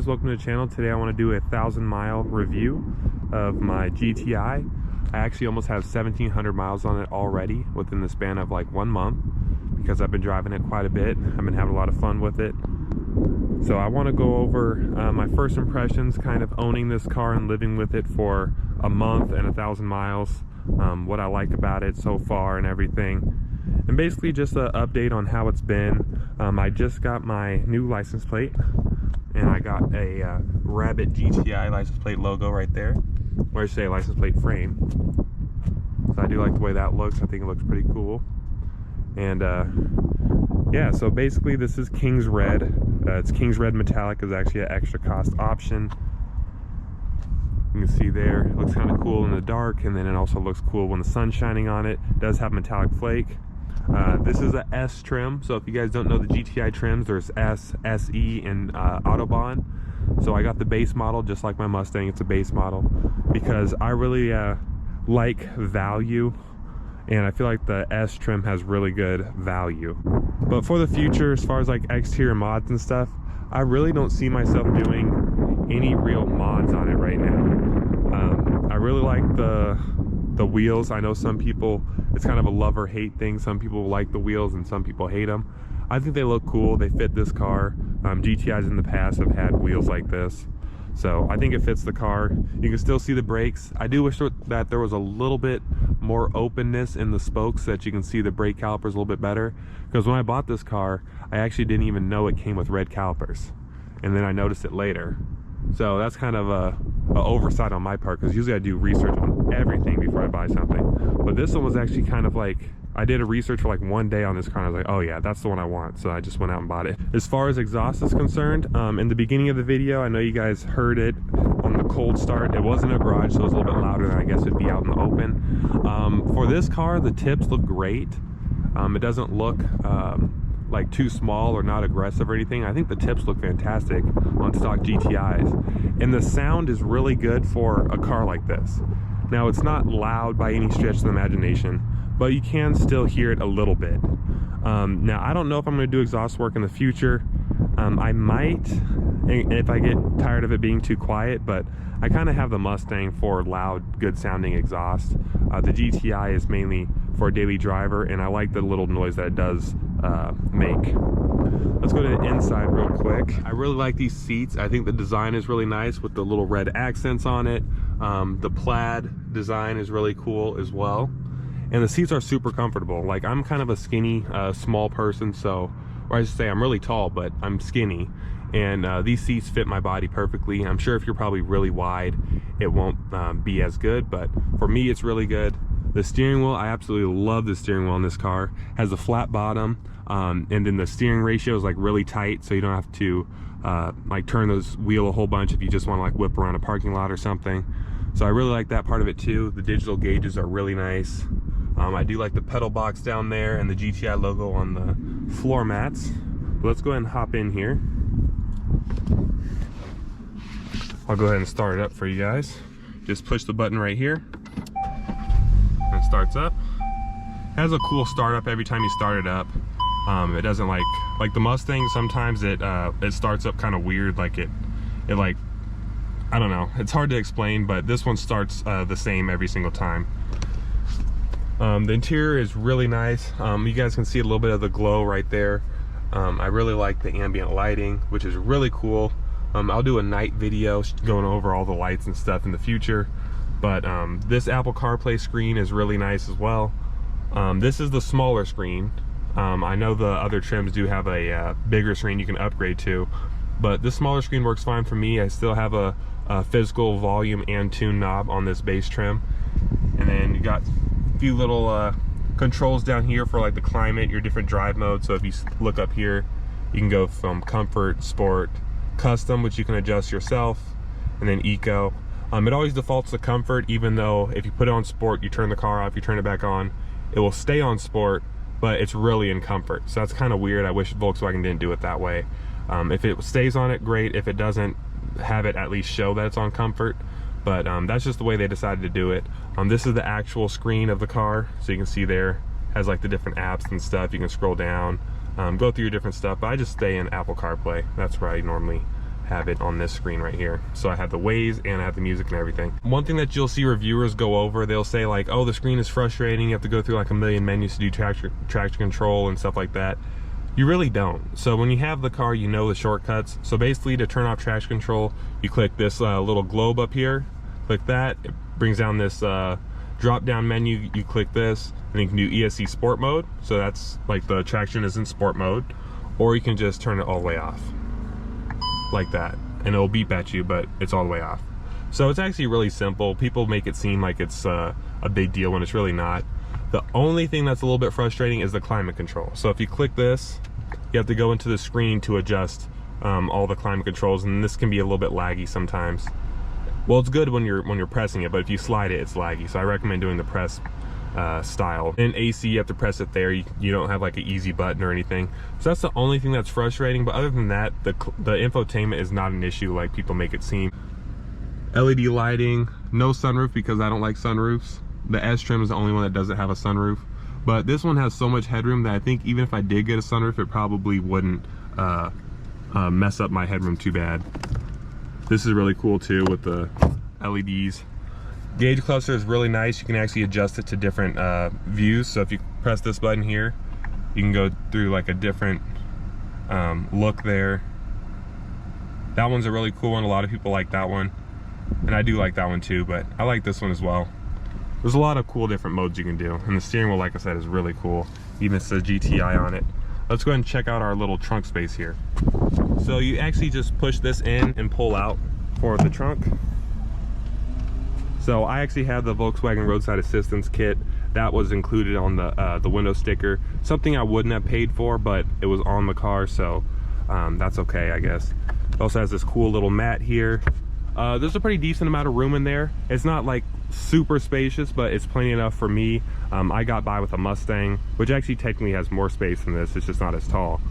guys, welcome to the channel. Today I want to do a 1,000-mile review of my GTI. I actually almost have 1,700 miles on it already within the span of like 1 month because I've been driving it quite a bit. I've been having a lot of fun with it. So I want to go over my first impressions, kind of owning this car and living with it for a month and 1,000 miles, what I like about it so far and everything. And basically just an update on how it's been. I just got my new license plate, and I got a Rabbit GTI license plate logo right there, or I say license plate frame. So I do like the way that looks. I think it looks pretty cool. And yeah, so basically this is King's Red. It's King's Red Metallic, is actually an extra cost option. You can see there, it looks kind of cool in the dark, and then it also looks cool when the sun's shining on it. It does have metallic flake. This is a S trim, so if you guys don't know the GTI trims, there's S, SE, and Autobahn. So I got the base model, just like my Mustang. It's a base model because I really like value, and I feel like the S trim has really good value. But for the future, as far as like exterior mods and stuff, I really don't see myself doing any real mods on it right now. I really like the wheels. I know some people, it's kind of a love or hate thing. Some people like the wheels and some people hate them. I think they look cool. They fit this car. GTIs in the past have had wheels like this, so I think it fits the car. You can still see the brakes. I do wish that there was a little bit more openness in the spokes so that you can see the brake calipers a little bit better, because when I bought this car, I actually didn't even know it came with red calipers, and then I noticed it later. So that's kind of a oversight on my part, because usually I do research on everything before I buy something. But this one was actually kind of like, I did a research for like 1 day on this car, and I was like, oh yeah, that's the one I want. So I just went out and bought it. As far as exhaust is concerned, in the beginning of the video, I know you guys heard it on the cold start. It wasn't a garage, so it was a little bit louder than I guess it'd be out in the open. For this car, the tips look great. It doesn't look like too small or not aggressive or anything. I think the tips look fantastic on stock GTIs, and the sound is really good for a car like this. Now, it's not loud by any stretch of the imagination, but you can still hear it a little bit. Now, I don't know if I'm going to do exhaust work in the future. I might, if I get tired of it being too quiet, but I kind of have the Mustang for loud, good sounding exhaust. The GTI is mainly for a daily driver, and I like the little noise that it does make. Let's go to the inside real quick. I really like these seats. I think the design is really nice with the little red accents on it. The plaid design is really cool as well. And the seats are super comfortable. Like, I'm kind of a skinny, small person, so, or I should say I'm really tall, but I'm skinny. And these seats fit my body perfectly. I'm sure if you're probably really wide, it won't be as good, but for me, it's really good. The steering wheel, I absolutely love the steering wheel in this car. It has a flat bottom, and then the steering ratio is like really tight, so you don't have to like turn those wheel a whole bunch if you just want to like whip around a parking lot or something. So I really like that part of it too. The digital gauges are really nice. I do like the pedal box down there and the GTI logo on the floor mats. But let's go ahead and hop in here. I'll go ahead and start it up for you guys. Just push the button right here, and it starts up. It has a cool startup every time you start it up. It doesn't like the Mustang. Sometimes it starts up kind of weird, like it like, I don't know. It's hard to explain, but this one starts the same every single time. The interior is really nice. You guys can see a little bit of the glow right there. I really like the ambient lighting, which is really cool. I'll do a night video going over all the lights and stuff in the future. But this Apple CarPlay screen is really nice as well. This is the smaller screen. I know the other trims do have a bigger screen you can upgrade to, but this smaller screen works fine for me. I still have a physical volume and tune knob on this base trim. And then you got a few little controls down here for like the climate, your different drive modes. So if you look up here, you can go from comfort, sport, custom, which you can adjust yourself, and then eco. It always defaults to comfort, even though if you put it on sport, you turn the car off, you turn it back on, it will stay on sport, but it's really in comfort. So that's kind of weird. I wish Volkswagen didn't do it that way. If it stays on it, great. If it doesn't, have it at least show that it's on comfort. But that's just the way they decided to do it. This is the actual screen of the car, so you can see there has like the different apps and stuff. You can scroll down, go through your different stuff, but I just stay in Apple CarPlay. That's where I normally have it on this screen right here. So I have the Waze and I have the music and everything. One thing that you'll see reviewers go over, they'll say like, oh, the screen is frustrating, you have to go through like a million menus to do traction control and stuff like that. You really don't. So when you have the car, you know the shortcuts. So basically, to turn off traction control, you click this little globe up here, click that, it brings down this drop down menu, you click this, and you can do ESC sport mode. So that's like the traction is in sport mode, or you can just turn it all the way off like that, and it'll beep at you, but it's all the way off. So it's actually really simple. People make it seem like it's a big deal when it's really not. The only thing that's a little bit frustrating is the climate control. So if you click this, you have to go into the screen to adjust all the climate controls, and this can be a little bit laggy sometimes. Well, it's good when you're pressing it, but if you slide it, it's laggy. So I recommend doing the press style. In AC, you have to press it there. You don't have like an easy button or anything. So that's the only thing that's frustrating. But other than that, the infotainment is not an issue like people make it seem. LED lighting, no sunroof because I don't like sunroofs. The S trim is the only one that doesn't have a sunroof. But this one has so much headroom that I think even if I did get a sunroof, it probably wouldn't mess up my headroom too bad. This is really cool too with the LEDs. Gauge cluster is really nice. You can actually adjust it to different views. So if you press this button here, you can go through like a different look there. That one's a really cool one. A lot of people like that one, and I do like that one too, but I like this one as well. There's a lot of cool different modes you can do, and the steering wheel, like I said, is really cool. Even says GTI on it. Let's go ahead and check out our little trunk space here. So you actually just push this in and pull out for the trunk. So I actually have the Volkswagen roadside assistance kit that was included on the window sticker. Something I wouldn't have paid for, but it was on the car, so that's okay, I guess. It also has this cool little mat here. There's a pretty decent amount of room in there. It's not like super spacious, but it's plenty enough for me. I got by with a Mustang, which actually technically has more space than this. It's just not as tall.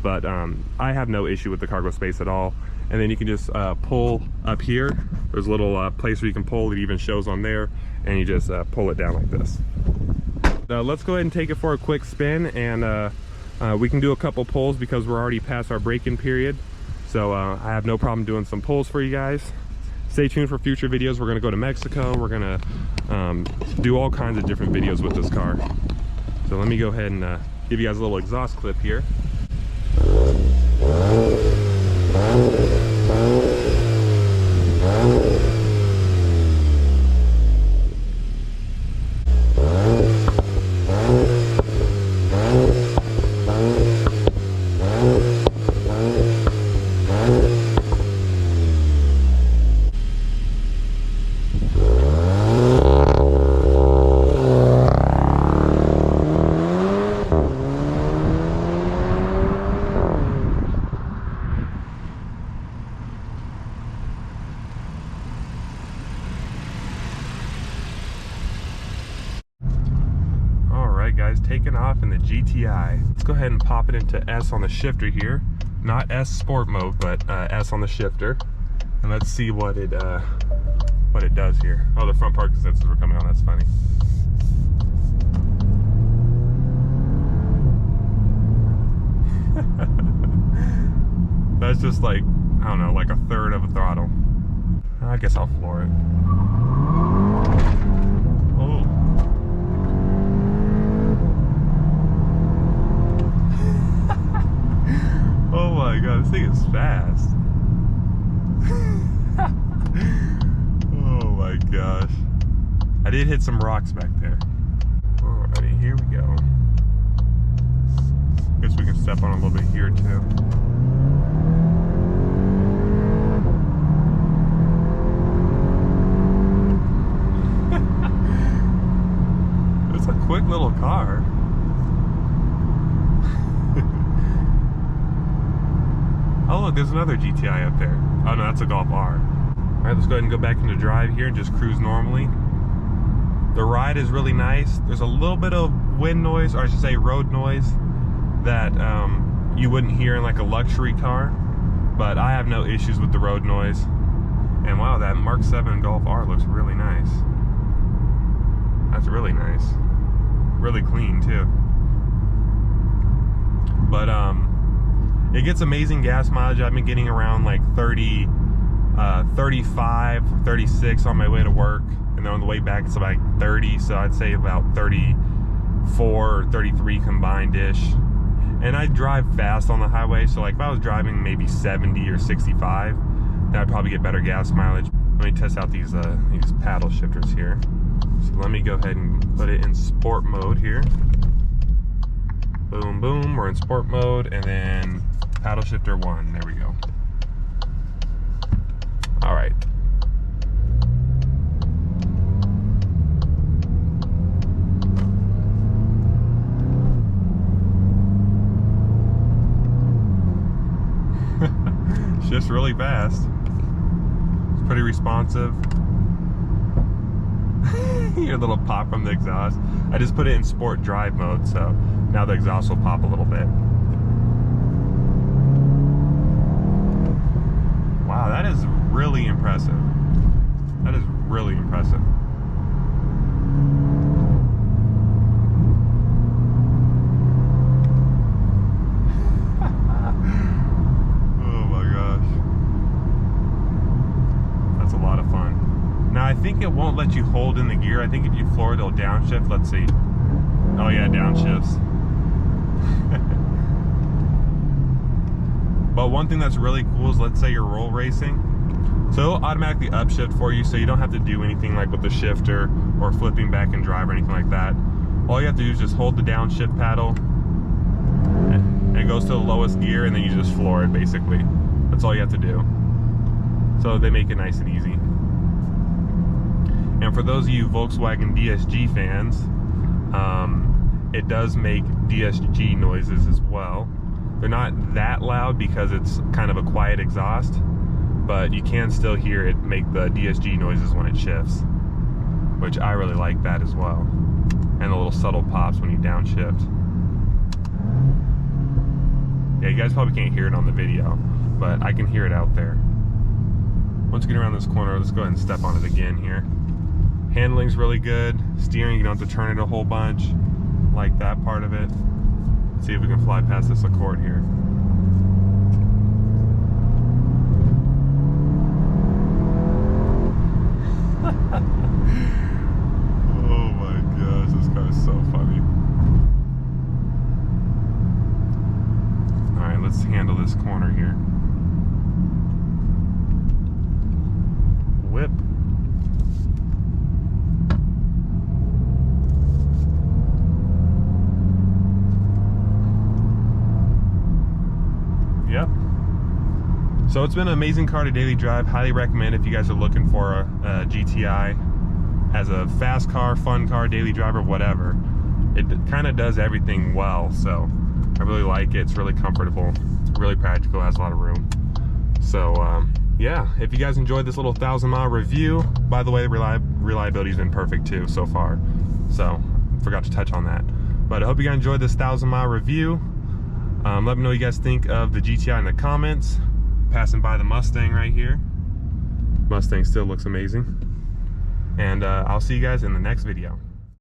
But I have no issue with the cargo space at all. And then you can just pull up here. There's a little place where you can pull. It even shows on there, and you just pull it down like this. Let's go ahead and take it for a quick spin, and we can do a couple pulls because we're already past our break-in period. So I have no problem doing some pulls for you guys. Stay tuned for future videos. We're gonna go to Mexico. We're gonna do all kinds of different videos with this car. So let me go ahead and give you guys a little exhaust clip here. Guys, taking off in the GTI. Let's go ahead and pop it into S on the shifter here. Not S sport mode, but S on the shifter. And let's see what it does here. Oh, the front parking sensors were coming on. That's funny. That's just like, I don't know, like a third of a throttle. I guess I'll floor it. Oh my god, this thing is fast. Oh my gosh. I did hit some rocks back there. Alrighty, here we go. Guess we can step on a little bit here too. It's a quick little car. Oh look, there's another GTI up there. Oh no, that's a Golf R. Alright, let's go ahead and go back into drive here and just cruise normally. The ride is really nice. There's a little bit of wind noise, or I should say road noise, that you wouldn't hear in like a luxury car. But I have no issues with the road noise. And wow, that Mark 7 Golf R looks really nice. That's really nice. Really clean too. But It gets amazing gas mileage. I've been getting around like 30, 35, 36 on my way to work, and then on the way back it's about 30, so I'd say about 34 or 33 combined-ish. And I drive fast on the highway, so like if I was driving maybe 70 or 65, then I'd probably get better gas mileage. Let me test out these paddle shifters here. So let me go ahead and put it in sport mode here. Boom, boom, we're in sport mode, and then paddle shifter 1, there we go. All right. Shifts really fast. It's pretty responsive. Hear a little pop from the exhaust. I just put it in sport drive mode, so now the exhaust will pop a little bit. Wow, that is really impressive. That is really impressive. I think it won't let you hold in the gear. I think if you floor it, it'll downshift. Let's see. Oh yeah, downshifts. But one thing that's really cool is, let's say you're roll racing, so it'll automatically upshift for you, so you don't have to do anything like with the shifter or flipping back and drive or anything like that. All you have to do is just hold the downshift paddle and it goes to the lowest gear, and then you just floor it basically. That's all you have to do. So they make it nice and easy. And for those of you Volkswagen DSG fans, it does make DSG noises as well. They're not that loud because it's kind of a quiet exhaust, but you can still hear it make the DSG noises when it shifts, which I really like that as well. And the little subtle pops when you downshift. Yeah, you guys probably can't hear it on the video, but I can hear it out there. Once you get around this corner, let's go ahead and step on it again here. Handling's really good. Steering, you don't have to turn it a whole bunch. Like that part of it. Let's see if we can fly past this Accord here. Oh my gosh, this car is so funny. Alright, let's handle this corner here. Whip. Yep. So it's been an amazing car to daily drive. Highly recommend if you guys are looking for a GTI as a fast car, fun car, daily driver, whatever. It kind of does everything well, so I really like it. It's really comfortable, really practical, has a lot of room. So yeah, if you guys enjoyed this little 1,000-mile review, by the way, the reliability's been perfect too so far. So forgot to touch on that. But I hope you guys enjoyed this 1,000-mile review. Let me know what you guys think of the GTI in the comments. Passing by the Mustang right here. Mustang still looks amazing. And I'll see you guys in the next video.